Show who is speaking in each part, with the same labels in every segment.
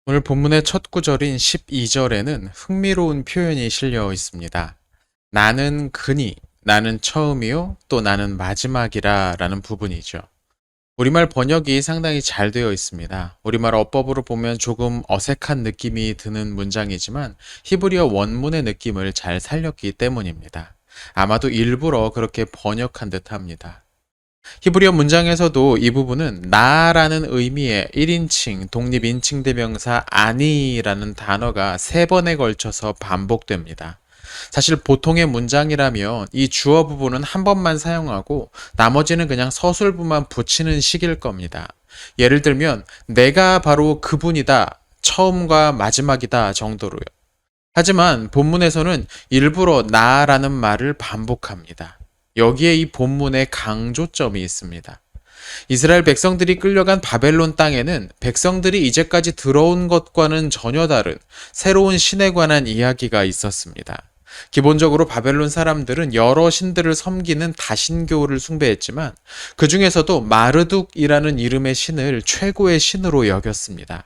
Speaker 1: 오늘 본문의 첫 구절인 12절에는 흥미로운 표현이 실려 있습니다. 나는 그니, 나는 처음이요, 또 나는 마지막이라 라는 부분이죠. 우리말 번역이 상당히 잘 되어 있습니다. 우리말 어법으로 보면 조금 어색한 느낌이 드는 문장이지만 히브리어 원문의 느낌을 잘 살렸기 때문입니다. 아마도 일부러 그렇게 번역한 듯합니다. 히브리어 문장에서도 이 부분은 나라는 의미의 1인칭 독립인칭대명사 아니라는 단어가 3번에 걸쳐서 반복됩니다. 사실 보통의 문장이라면 이 주어 부분은 한 번만 사용하고 나머지는 그냥 서술부만 붙이는 식일 겁니다. 예를 들면 내가 바로 그분이다, 처음과 마지막이다 정도로요. 하지만 본문에서는 일부러 나라는 말을 반복합니다. 여기에 이 본문의 강조점이 있습니다. 이스라엘 백성들이 끌려간 바벨론 땅에는 백성들이 이제까지 들어온 것과는 전혀 다른 새로운 신에 관한 이야기가 있었습니다. 기본적으로 바벨론 사람들은 여러 신들을 섬기는 다신교를 숭배했지만 그 중에서도 마르둑이라는 이름의 신을 최고의 신으로 여겼습니다.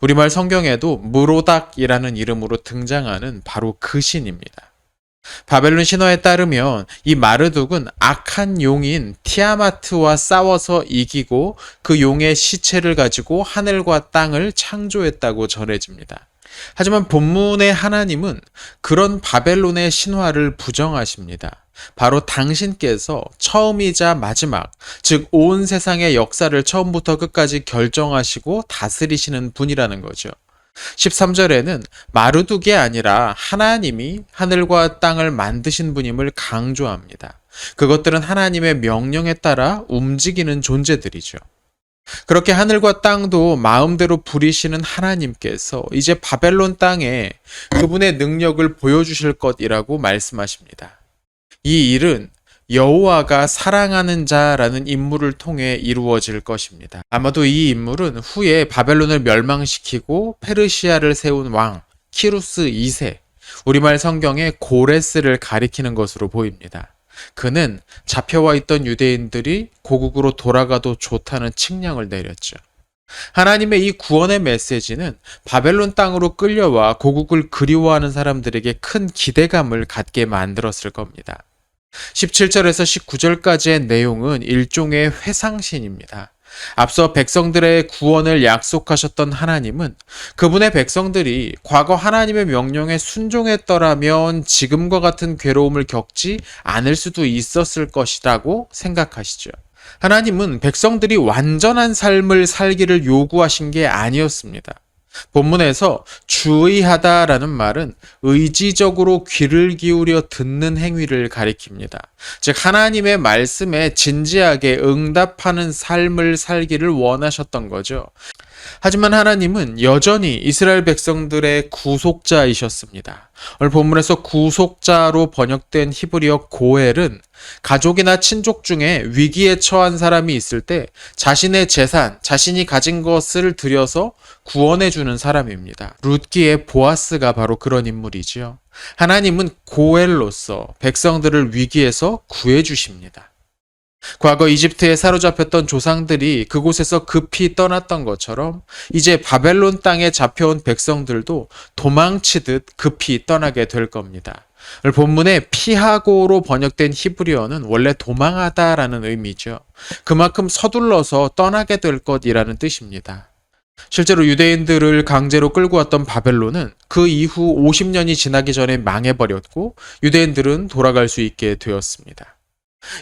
Speaker 1: 우리말 성경에도 무로닥이라는 이름으로 등장하는 바로 그 신입니다. 바벨론 신화에 따르면 이 마르둑은 악한 용인 티아마트와 싸워서 이기고 그 용의 시체를 가지고 하늘과 땅을 창조했다고 전해집니다. 하지만 본문의 하나님은 그런 바벨론의 신화를 부정하십니다. 바로 당신께서 처음이자 마지막, 즉 온 세상의 역사를 처음부터 끝까지 결정하시고 다스리시는 분이라는 거죠. 13절에는 마르둑이 아니라 하나님이 하늘과 땅을 만드신 분임을 강조합니다. 그것들은 하나님의 명령에 따라 움직이는 존재들이죠. 그렇게 하늘과 땅도 마음대로 부리시는 하나님께서 이제 바벨론 땅에 그분의 능력을 보여주실 것이라고 말씀하십니다. 이 일은 여호와가 사랑하는 자라는 인물을 통해 이루어질 것입니다. 아마도 이 인물은 후에 바벨론을 멸망시키고 페르시아를 세운 왕 키루스 2세, 우리말 성경에 고레스를 가리키는 것으로 보입니다. 그는 잡혀와 있던 유대인들이 고국으로 돌아가도 좋다는 칙령을 내렸죠. 하나님의 이 구원의 메시지는 바벨론 땅으로 끌려와 고국을 그리워하는 사람들에게 큰 기대감을 갖게 만들었을 겁니다. 17절에서 19절까지의 내용은 일종의 회상신입니다. 앞서 백성들의 구원을 약속하셨던 하나님은 그분의 백성들이 과거 하나님의 명령에 순종했더라면 지금과 같은 괴로움을 겪지 않을 수도 있었을 것이라고 생각하시죠. 하나님은 백성들이 완전한 삶을 살기를 요구하신 게 아니었습니다. 본문에서 주의하다라는 말은 의지적으로 귀를 기울여 듣는 행위를 가리킵니다. 즉 하나님의 말씀에 진지하게 응답하는 삶을 살기를 원하셨던 거죠. 하지만 하나님은 여전히 이스라엘 백성들의 구속자이셨습니다. 오늘 본문에서 구속자로 번역된 히브리어 고엘은 가족이나 친족 중에 위기에 처한 사람이 있을 때 자신의 재산, 자신이 가진 것을 들여서 구원해주는 사람입니다. 룻기의 보아스가 바로 그런 인물이지요. 하나님은 고엘로서 백성들을 위기에서 구해주십니다. 과거 이집트에 사로잡혔던 조상들이 그곳에서 급히 떠났던 것처럼 이제 바벨론 땅에 잡혀온 백성들도 도망치듯 급히 떠나게 될 겁니다. 본문에 피하고로 번역된 히브리어는 원래 도망하다라는 의미죠. 그만큼 서둘러서 떠나게 될 것이라는 뜻입니다. 실제로 유대인들을 강제로 끌고 왔던 바벨론은 그 이후 50년이 지나기 전에 망해버렸고 유대인들은 돌아갈 수 있게 되었습니다.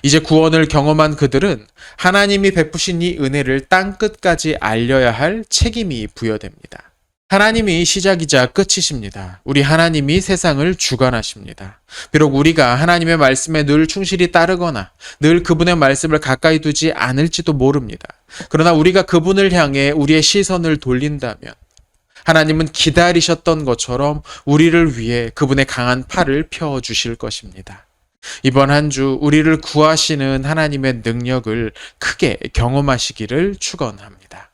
Speaker 1: 이제 구원을 경험한 그들은 하나님이 베푸신 이 은혜를 땅끝까지 알려야 할 책임이 부여됩니다. 하나님이 시작이자 끝이십니다. 우리 하나님이 세상을 주관하십니다. 비록 우리가 하나님의 말씀에 늘 충실히 따르거나 늘 그분의 말씀을 가까이 두지 않을지도 모릅니다. 그러나 우리가 그분을 향해 우리의 시선을 돌린다면 하나님은 기다리셨던 것처럼 우리를 위해 그분의 강한 팔을 펴주실 것입니다. 이번 한 주 우리를 구하시는 하나님의 능력을 크게 경험하시기를 축원합니다.